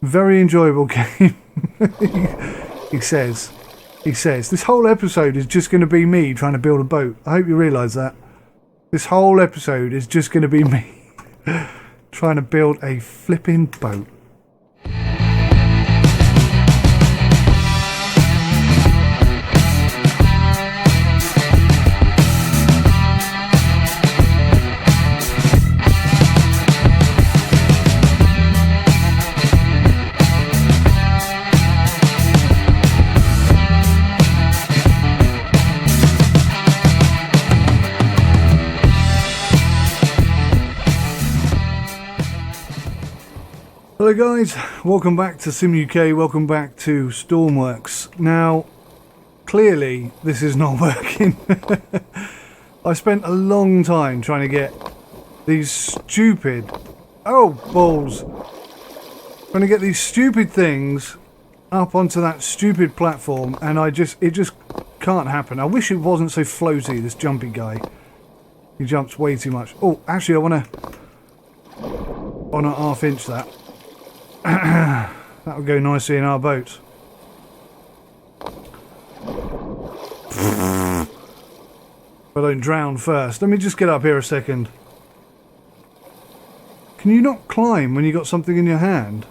Very enjoyable game. He says. This whole episode is just going to be me trying to build a boat. I hope you realise that. This whole episode is just going to be me trying to build a flipping boat. Hello guys, welcome back to Sim UK, welcome back to Stormworks. Now, clearly this is not working. I spent a long time trying to get these stupid, trying to get these stupid things up onto that stupid platform, and it just can't happen. I wish it wasn't so floaty, this jumpy guy. He jumps way too much. Oh, actually I want to half inch that. That would go nicely in our boat. If I don't drown first. Let me just get up here a second. Can you not climb when you got something in your hand?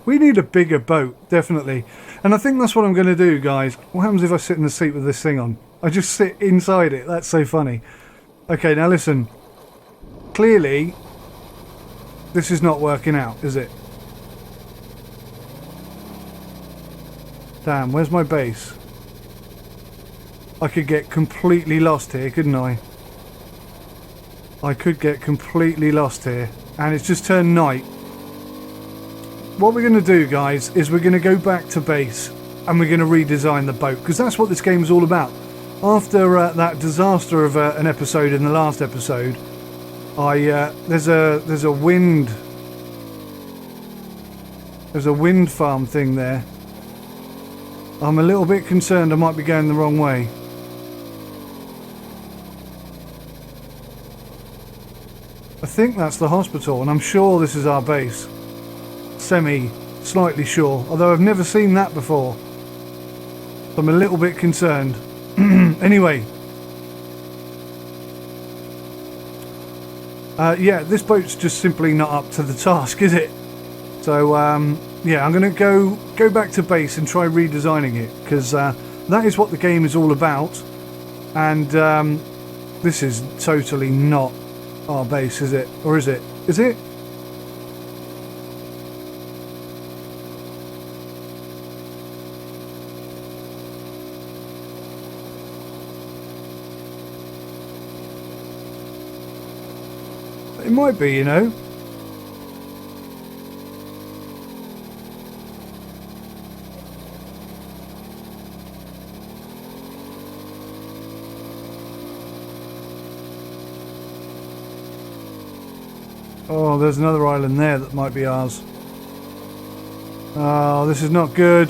We need a bigger boat, definitely. And I think that's what I'm going to do, guys. What happens if I sit in the seat with this thing on? I just sit inside it. That's so funny. Okay, now listen. Clearly, this is not working out, is it? Damn, where's my base? I could get completely lost here, couldn't I? I could get completely lost here. And it's just turned night. What we're going to do, guys, is we're going to go back to base and we're going to redesign the boat, because that's what this game is all about. After that disaster of an episode in the last episode, there's a wind farm thing there. I'm a little bit concerned I might be going the wrong way. I think that's the hospital, and I'm sure this is our base. Slightly sure, although I've never seen that before. So I'm a little bit concerned. Anyway. Yeah, this boat's just simply not up to the task, is it? So, yeah, I'm going to go back to base and try redesigning it, because that is what the game is all about. And this is totally not our base, is it? Or is it? Is it? It might be, you know. Oh, there's another island there that might be ours. Oh, this is not good.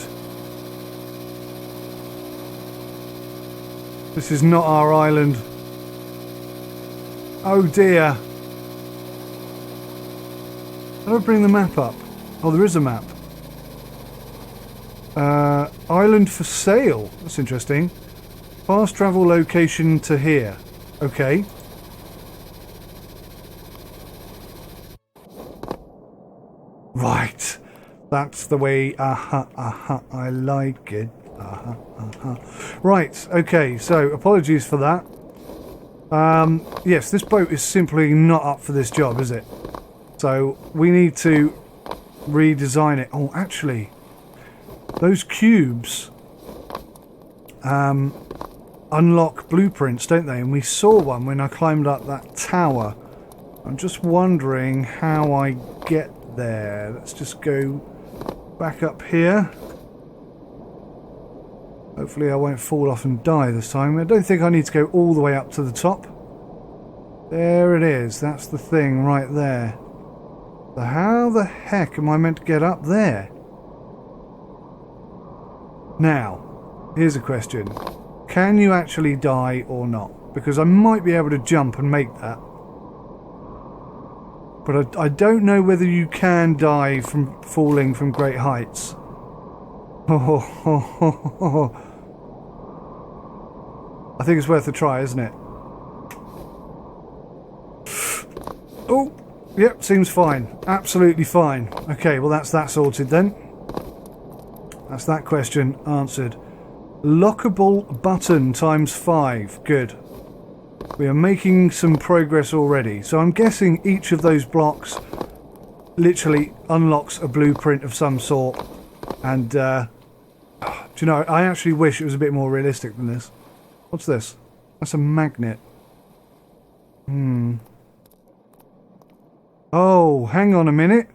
This is not our island. Oh dear. How do I bring the map up? Oh, there is a map. Island for sale. That's interesting. Fast travel location to here. Okay. Right. That's the way. I like it. Right. Okay. So, apologies for that. Yes, this boat is simply not up for this job, is it? So we need to redesign it. Oh, actually, those cubes unlock blueprints, don't they? And we saw one when I climbed up that tower. I'm just wondering how I get there. Let's just go back up here. Hopefully I won't fall off and die this time. I don't think I need to go all the way up to the top. There it is. That's the thing right there. So how the heck am I meant to get up there? Now, here's a question. Can you actually die or not? Because I might be able to jump and make that. But I don't know whether you can die from falling from great heights. I think it's worth a try, isn't it? Oh, yep, seems fine. Absolutely fine. Okay, well that's that sorted then. That's that question answered. Lockable button times 5. Good. We are making some progress already. So I'm guessing each of those blocks literally unlocks a blueprint of some sort. And, do you know, I actually wish it was a bit more realistic than this. What's this? That's a magnet. Oh, hang on a minute.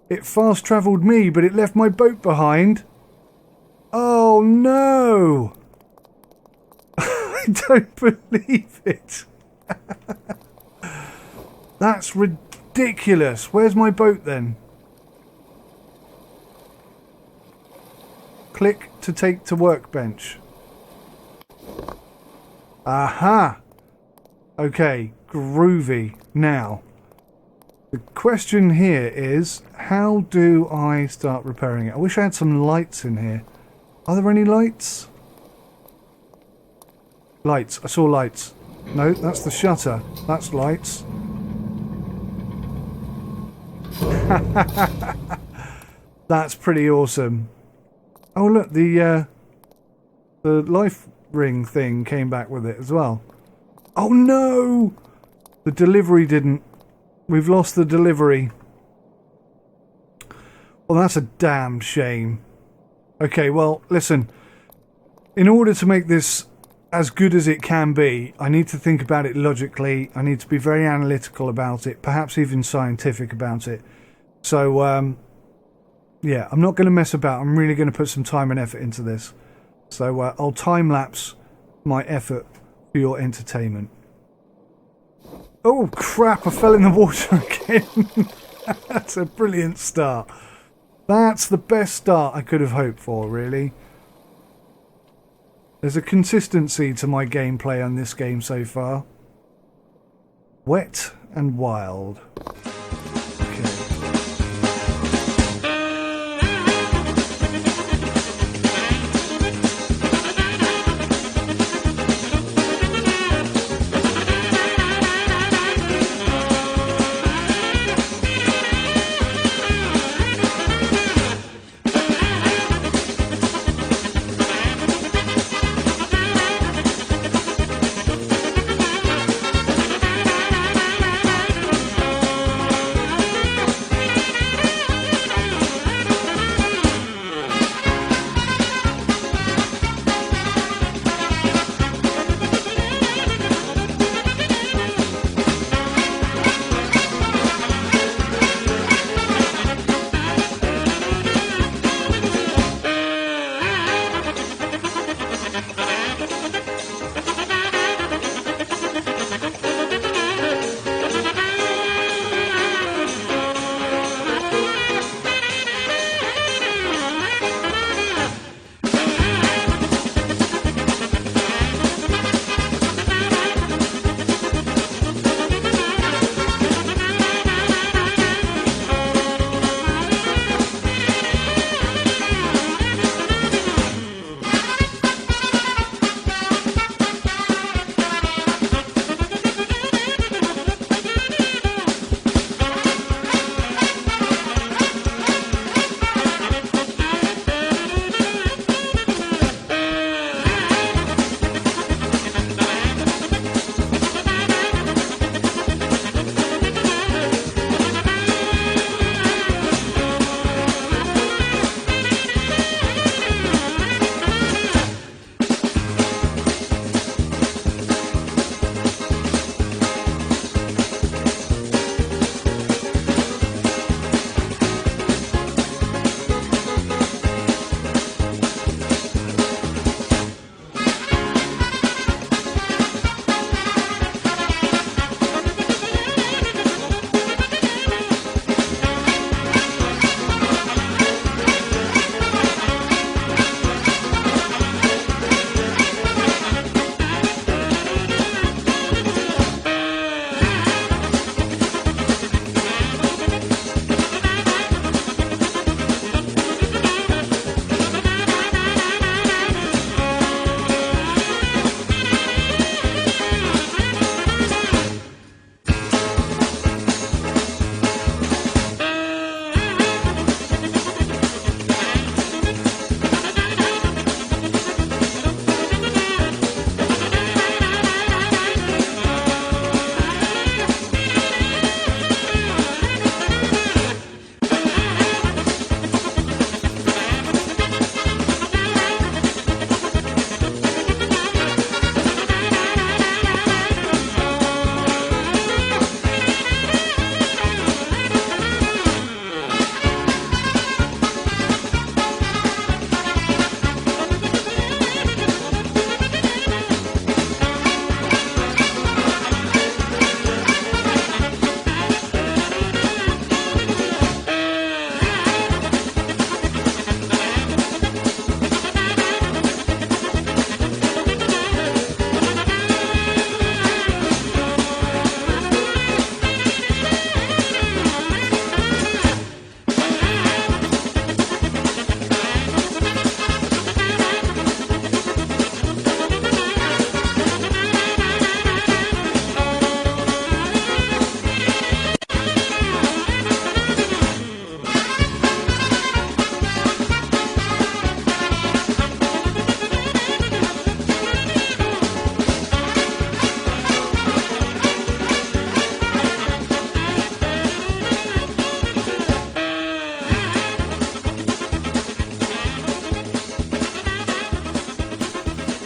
It fast travelled me, but it left my boat behind. Oh no! I don't believe it. That's ridiculous. Where's my boat then? Click to take to workbench. Aha! Okay, groovy. Now, the question here is, how do I start repairing it? I wish I had some lights in here. Are there any lights? Lights. I saw lights. No, that's the shutter. That's lights. That's pretty awesome. Oh look, the life ring thing came back with it as well. Oh no! The delivery didn't. We've lost the delivery. Well, that's a damned shame. Okay, well, listen. In order to make this as good as it can be, I need to think about it logically. I need to be very analytical about it, perhaps even scientific about it. So, yeah, I'm not going to mess about. I'm really going to put some time and effort into this. So I'll time-lapse my effort for your entertainment. Oh, crap, I fell in the water again. That's a brilliant start. That's the best start I could have hoped for, really. There's a consistency to my gameplay on this game so far. Wet and wild.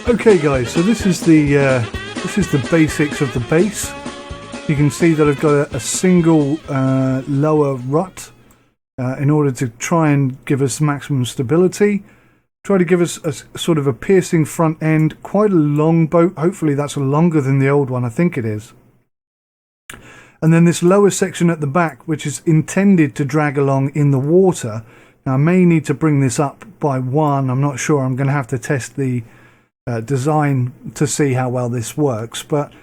Okay guys, so this is the basics of the base. You can see that I've got a single lower rut in order to try and give us maximum stability. Try to give us a sort of a piercing front end, quite a long boat. Hopefully that's longer than the old one, I think it is. And then this lower section at the back, which is intended to drag along in the water. Now I may need to bring this up by one, I'm not sure. I'm going to have to test the design to see how well this works. But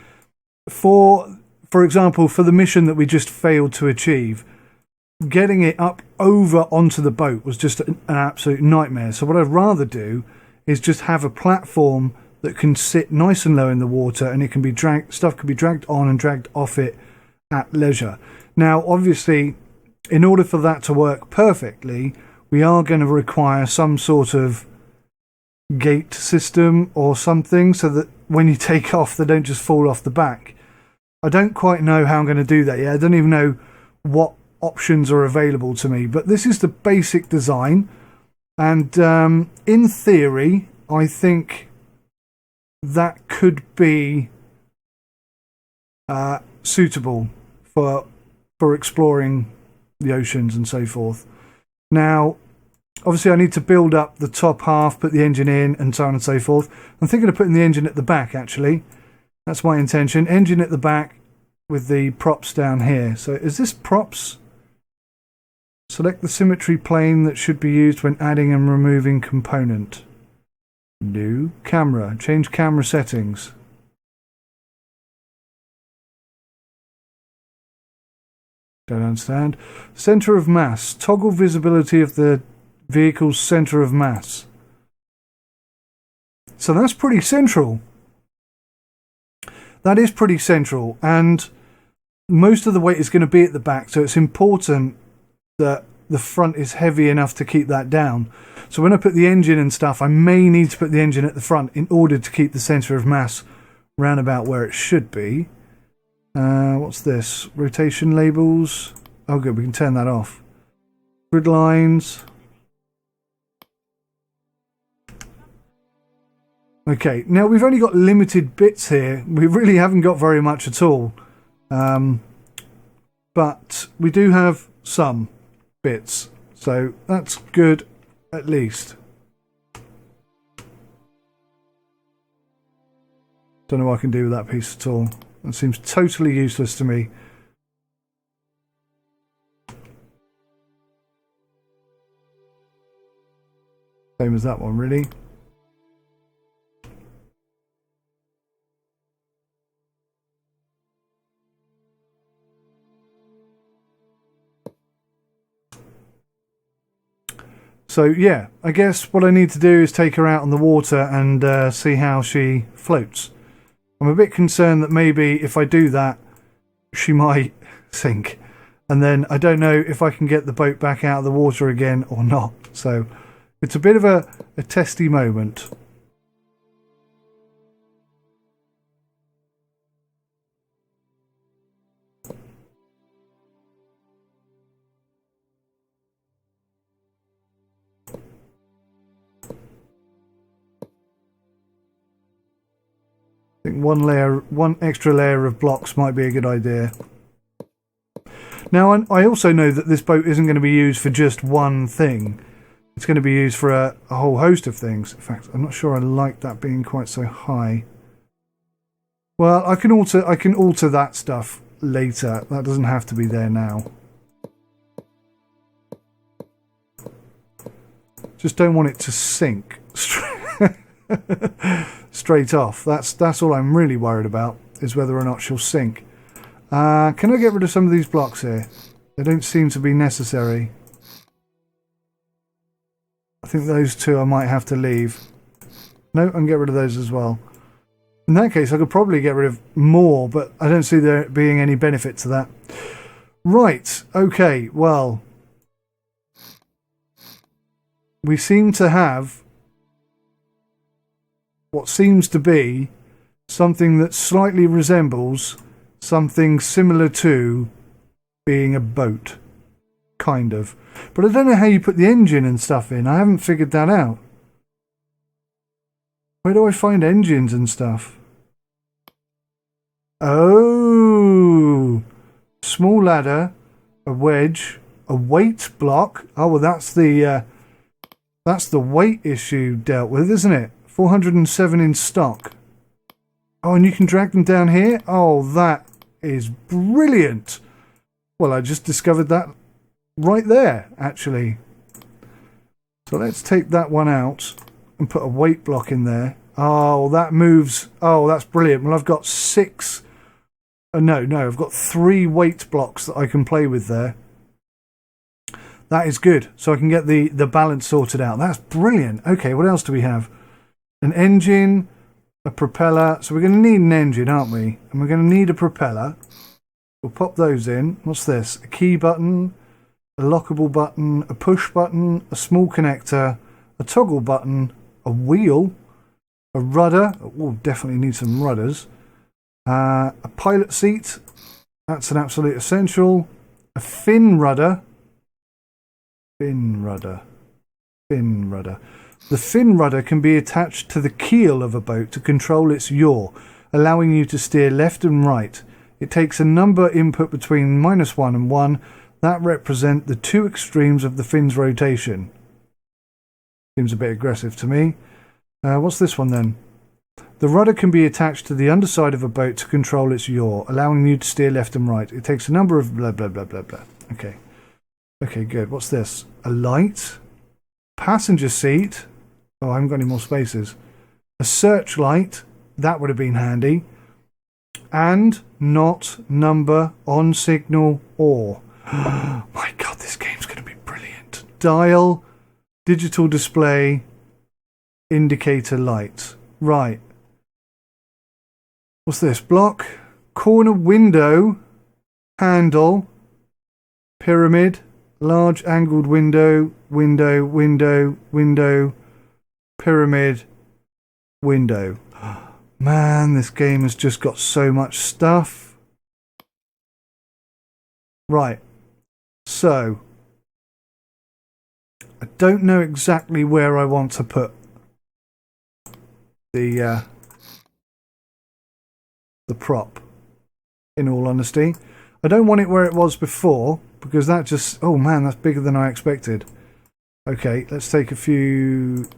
for example, for the mission that we just failed to achieve, getting it up over onto the boat was just an absolute nightmare. So what I'd rather do is just have a platform that can sit nice and low in the water, and it can be stuff can be dragged on and dragged off it at leisure. Now obviously, in order for that to work perfectly, we are going to require some sort of gate system or something, so that when you take off they don't just fall off the back. I don't quite know how I'm going to do that yet. I don't even know what options are available to me, but this is the basic design, and in theory I think that could be suitable for exploring the oceans and so forth. Now obviously I need to build up the top half, put the engine in and so on and so forth. I'm thinking of putting the engine at the back actually. That's my intention. Engine at the back with the props down here. So is this props? Select the symmetry plane that should be used when adding and removing component. New camera. Change camera settings. Don't understand. Center of mass. Toggle visibility of the vehicle's center of mass. So that's pretty central. That is pretty central, and most of the weight is going to be at the back, so it's important that the front is heavy enough to keep that down. So when I put the engine and stuff, I may need to put the engine at the front in order to keep the center of mass round about where it should be. What's this? Rotation labels. Oh good, we can turn that off. Grid lines. Okay, now we've only got limited bits here. We really haven't got very much at all. But we do have some bits, so that's good at least. Don't know what I can do with that piece at all. That seems totally useless to me. Same as that one, really. So yeah, I guess what I need to do is take her out on the water and see how she floats. I'm a bit concerned that maybe if I do that, she might sink. And then I don't know if I can get the boat back out of the water again or not. So it's a bit of a testy moment. I think one extra layer of blocks might be a good idea. Now, I also know that this boat isn't going to be used for just one thing. It's going to be used for a whole host of things. In fact, I'm not sure I like that being quite so high. Well, I can alter that stuff later. That doesn't have to be there now. Just don't want it to sink straight off. That's all I'm really worried about, is whether or not she'll sink. Can I get rid of some of these blocks here? They don't seem to be necessary. I think those two I might have to leave. No, I can get rid of those as well. In that case, I could probably get rid of more, but I don't see there being any benefit to that. Right, okay, well, we seem to have what seems to be something that slightly resembles something similar to being a boat. Kind of. But I don't know how you put the engine and stuff in. I haven't figured that out. Where do I find engines and stuff? Oh, small ladder, a wedge, a weight block. Oh, well, that's the weight issue dealt with, isn't it? 407 in stock. Oh, and you can drag them down here? Oh, that is brilliant. Well, I just discovered that right there, actually. So let's take that one out and put a weight block in there. Oh, that moves. Oh, that's brilliant. Well, I've got six. No, I've got 3 weight blocks that I can play with there. That is good. So I can get the balance sorted out. That's brilliant. Okay, what else do we have? An engine, a propeller. So we're going to need an engine, aren't we? And we're going to need a propeller. We'll pop those in. What's this? A key button, a lockable button, a push button, a small connector, a toggle button, a wheel, a rudder. We'll definitely need some rudders. A pilot seat. That's an absolute essential. A fin rudder. Fin rudder. The fin rudder can be attached to the keel of a boat to control its yaw, allowing you to steer left and right. It takes a number input between -1 and 1 that represent the 2 extremes of the fin's rotation. Seems a bit aggressive to me. What's this one then? The rudder can be attached to the underside of a boat to control its yaw, allowing you to steer left and right. It takes a number of blah, blah, blah, blah, blah. Okay. Okay, good. What's this? A light. Passenger seat. Oh, I haven't got any more spaces. A searchlight. That would have been handy. And not number on signal or. My God, this game's going to be brilliant. Dial. Digital display. Indicator light. Right. What's this? Block, corner window, handle, pyramid, large angled window, pyramid, window. Man, this game has just got so much stuff. Right. So, I don't know exactly where I want to put the prop, in all honesty. I don't want it where it was before, because that just... Oh man, that's bigger than I expected. Okay, let's take a few...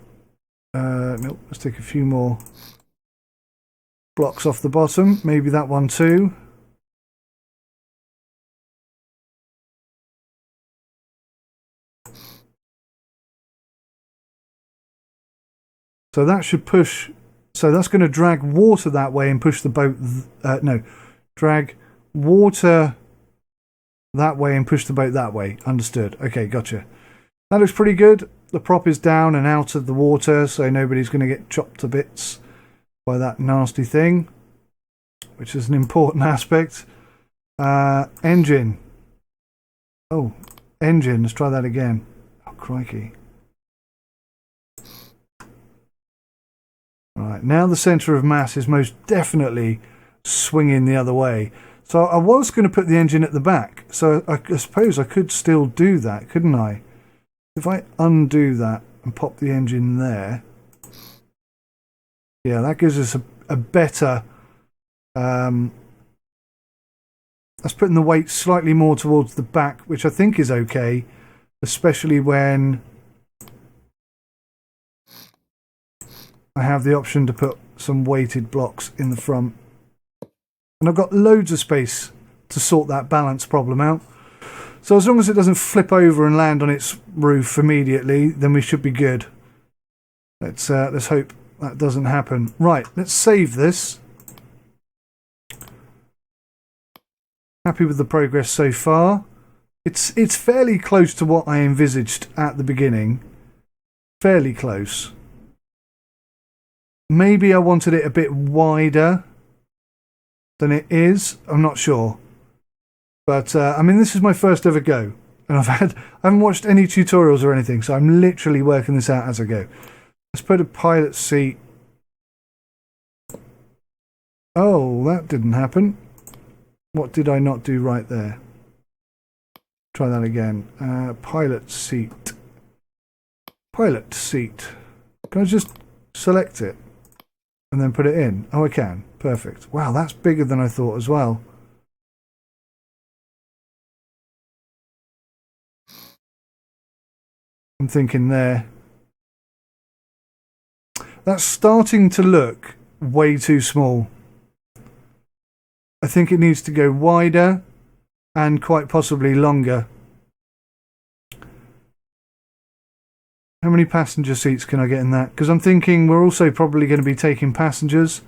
nope, let's take a few more blocks off the bottom. Maybe that one too. So that should push... So that's going to drag water that way and push the boat... no, drag water that way and push the boat that way. Understood. Okay, gotcha. That looks pretty good. The prop is down and out of the water, so nobody's going to get chopped to bits by that nasty thing, which is an important aspect. Engine. Oh, engine. Let's try that again. Oh, crikey. Right, now the centre of mass is most definitely swinging the other way. So I was going to put the engine at the back. So I suppose I could still do that, couldn't I? If I undo that and pop the engine there. Yeah, that gives us a better... that's putting the weight slightly more towards the back, which I think is okay. Especially when I have the option to put some weighted blocks in the front. And I've got loads of space to sort that balance problem out. So as long as it doesn't flip over and land on its roof immediately, then we should be good. Let's hope that doesn't happen. Right, let's save this. Happy with the progress so far. It's fairly close to what I envisaged at the beginning. Fairly close. Maybe I wanted it a bit wider than it is. I'm not sure. But, I mean, this is my first ever go. And I haven't watched any tutorials or anything, so I'm literally working this out as I go. Let's put a pilot seat. Oh, that didn't happen. What did I not do right there? Try that again. Pilot seat. Pilot seat. Can I just select it? and then put it in? Oh, I can. Perfect. Wow, that's bigger than I thought as well. I'm thinking there. That's starting to look way too small. I think it needs to go wider and quite possibly longer. How many passenger seats can I get in that? Because I'm thinking we're also probably going to be taking passengers.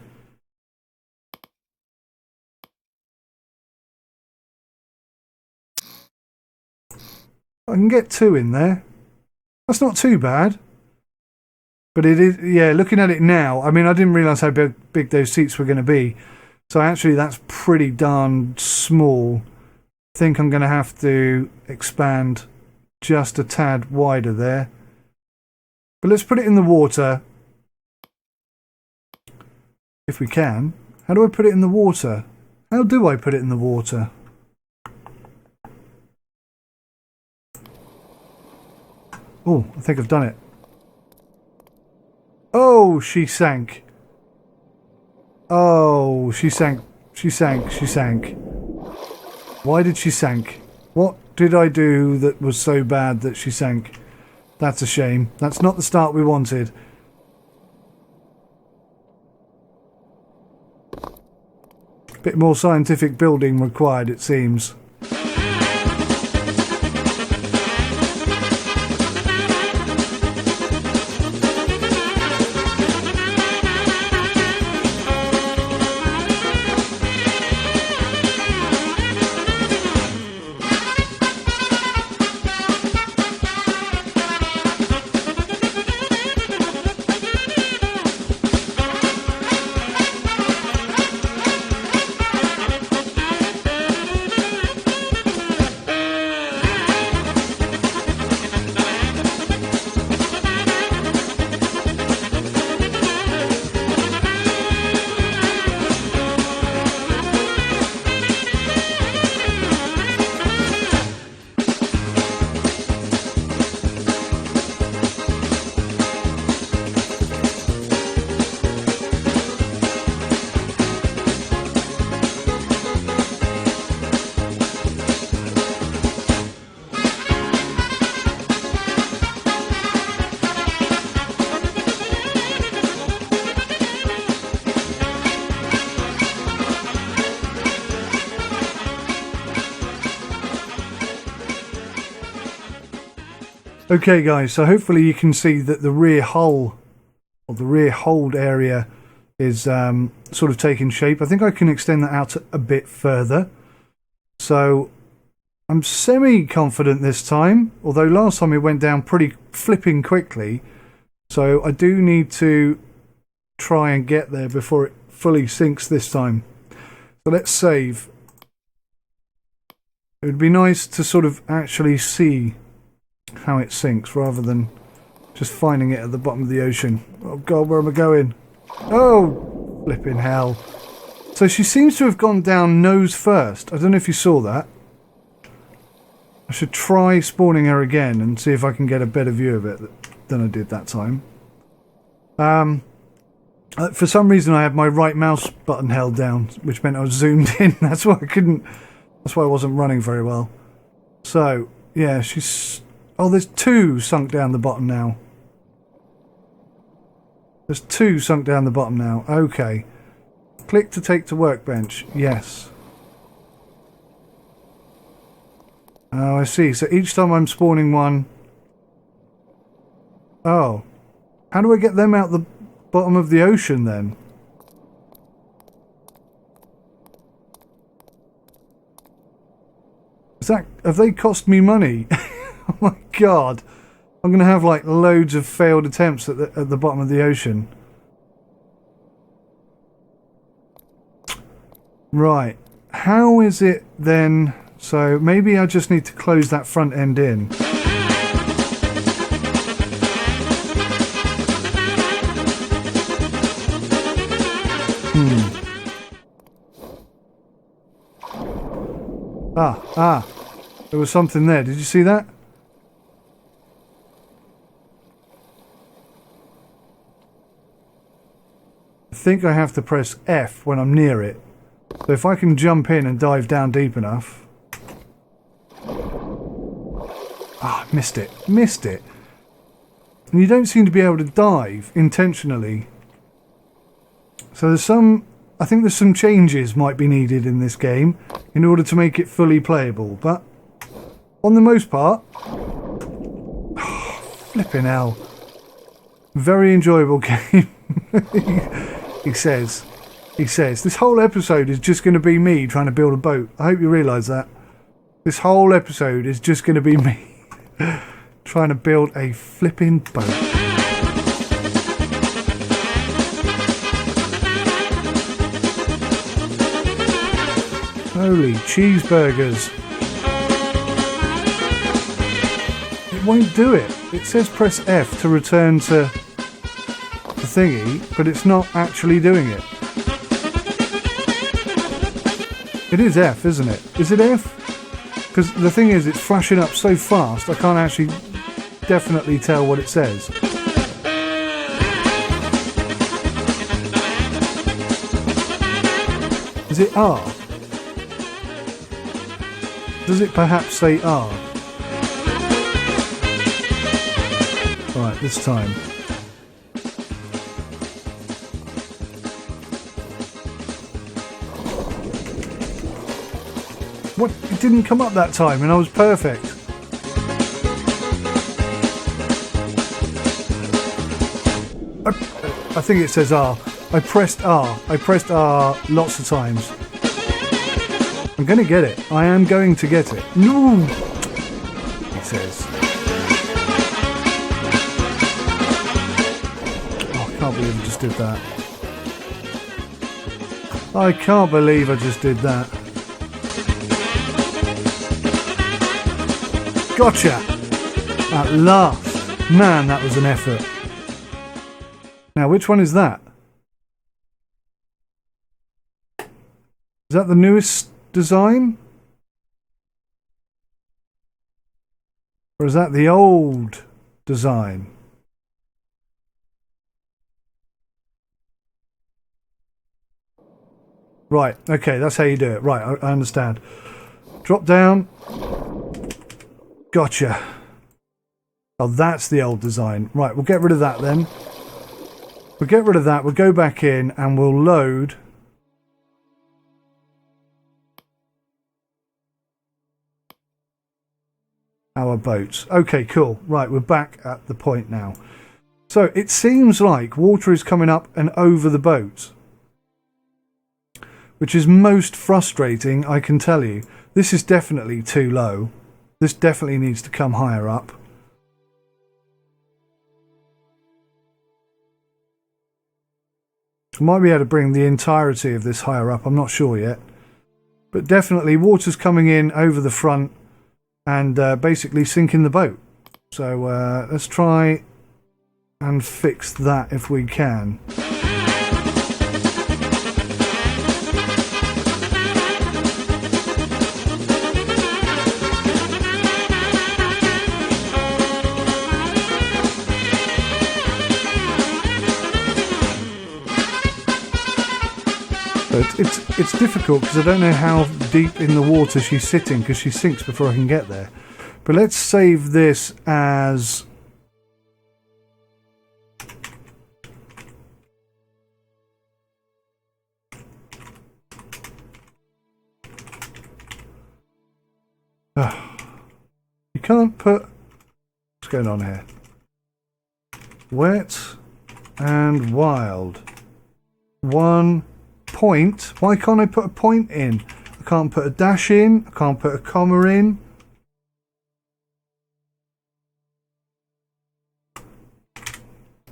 I can get 2 in there. That's not too bad. But it is, yeah, looking at it now, I mean, I didn't realise how big those seats were going to be. So actually that's pretty darn small. I think I'm going to have to expand just a tad wider there. But let's put it in the water. If we can. How do I put it in the water? How do I put it in the water? Oh, I think I've done it. Oh, she sank. Oh, she sank. She sank. She sank. Why did she sank? What did I do that was so bad that she sank? That's a shame. That's not the start we wanted. Bit more scientific building required, it seems. Okay guys, so hopefully you can see that the rear hull, or the rear hold area, is sort of taking shape. I think I can extend that out a bit further. So I'm semi-confident this time, although last time it went down pretty flipping quickly. So I do need to try and get there before it fully sinks this time. So let's save. It would be nice to sort of actually see how it sinks rather than just finding it at the bottom of the ocean. Oh god, where am I going? Oh, flipping hell. So she seems to have gone down nose first. I don't know if you saw that. I should try spawning her again and see if I can get a better view of it than I did that time. For some reason I had my right mouse button held down, which meant I was zoomed in. That's why I wasn't running very well. So, yeah, she's... Oh, there's 2 sunk down the bottom now. There's 2 sunk down the bottom now. Okay. Click to take to workbench. Yes. Oh, I see. So each time I'm spawning one... Oh. How do I get them out the bottom of the ocean then? Have they cost me money? Oh my god. I'm going to have like loads of failed attempts at the bottom of the ocean. Right. How is it then? So maybe I just need to close that front end in. There was something there. Did you see that? I think I have to press F when I'm near it. So if I can jump in and dive down deep enough... Ah, missed it. Missed it. And you don't seem to be able to dive intentionally. So there's some... I think there's some changes might be needed in this game in order to make it fully playable. But on the most part... Flipping hell. Very enjoyable game. He says. This whole episode is just going to be me trying to build a boat. I hope you realise that. This whole episode is just going to be me trying to build a flipping boat. Holy cheeseburgers. It won't do it. It says press F to return to the thingy, but it's not actually doing it. It is F, isn't it? Is it F? Because the thing is, it's flashing up so fast, I can't actually definitely tell what it says. Is it R? Does it perhaps say R? Right, this time. What? It didn't come up that time and I was perfect. I think it says R. I pressed R. I pressed R lots of times. I'm going to get it. I am going to get it. No! It says. Oh, I can't believe I just did that. I can't believe I just did that. Gotcha! At last. Man, that was an effort. Now, which one is that? Is that the newest design? Or is that the old design? Right, okay, that's how you do it. Right, I understand. Drop down. Gotcha. Oh, that's the old design. Right, we'll get rid of that then. We'll get rid of that. We'll go back in and we'll load our boats. Okay, cool. Right, we're back at the point now. So it seems like water is coming up and over the boat, which is most frustrating, I can tell you. This is definitely too low. This definitely needs to come higher up. I might be able to bring the entirety of this higher up, I'm not sure yet. But definitely water's coming in over the front and basically sinking the boat. So let's try and fix that if we can. It's difficult because I don't know how deep in the water she's sitting because she sinks before I can get there. But let's save this as... You can't put... What's going on here? Wet and wild. 1 point. Why can't I put a point in? I can't put a dash in. I can't put a comma in.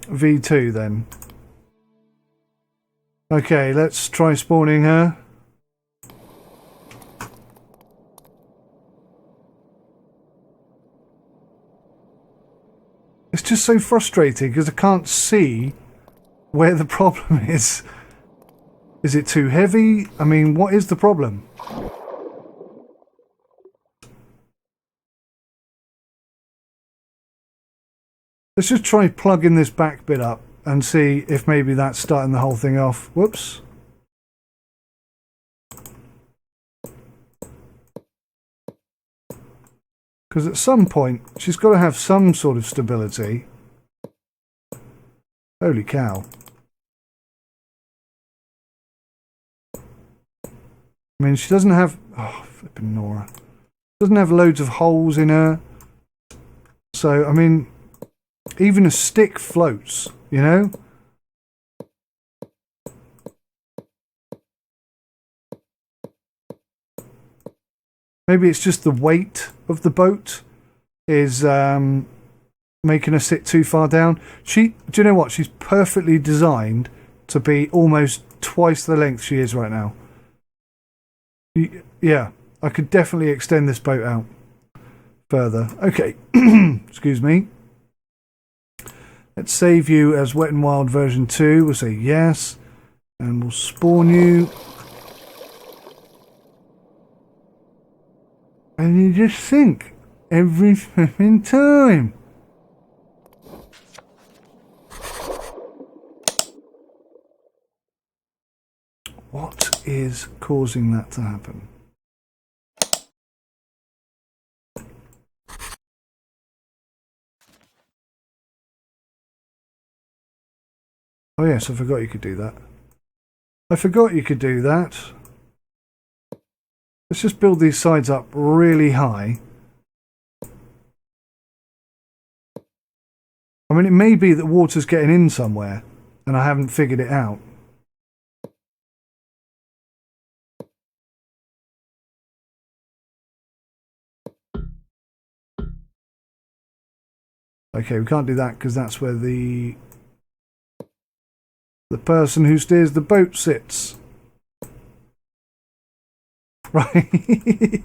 V2 then. Okay, let's try spawning her. It's just so frustrating because I can't see where the problem is. Is it too heavy? I mean, what is the problem? Let's just try plugging this back bit up and see if maybe that's starting the whole thing off. Whoops. Because at some point, she's got to have some sort of stability. Holy cow. I mean, she doesn't have... Oh, flipping Nora. Doesn't have loads of holes in her. So, I mean, even a stick floats, you know? Maybe it's just the weight of the boat is making her sit too far down. Do you know what? She's perfectly designed to be almost twice the length she is right now. Yeah, I could definitely extend this boat out further. Okay, excuse me. Let's save you as Wet n Wild version 2. We'll say yes, and we'll spawn you. And you just sink every flipping time. What is causing that to happen? Oh yes, I forgot you could do that. I forgot you could do that. Let's just build these sides up really high. I mean, it may be that water's getting in somewhere and I haven't figured it out. Okay, we can't do that because that's where the person who steers the boat sits. Right.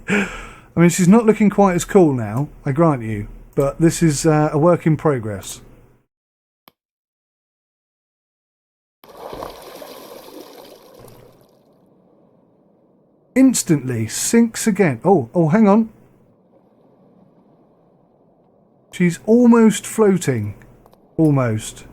I mean, she's not looking quite as cool now, I grant you, but this is a work in progress. Instantly sinks again. Oh, hang on. She's almost floating. Almost.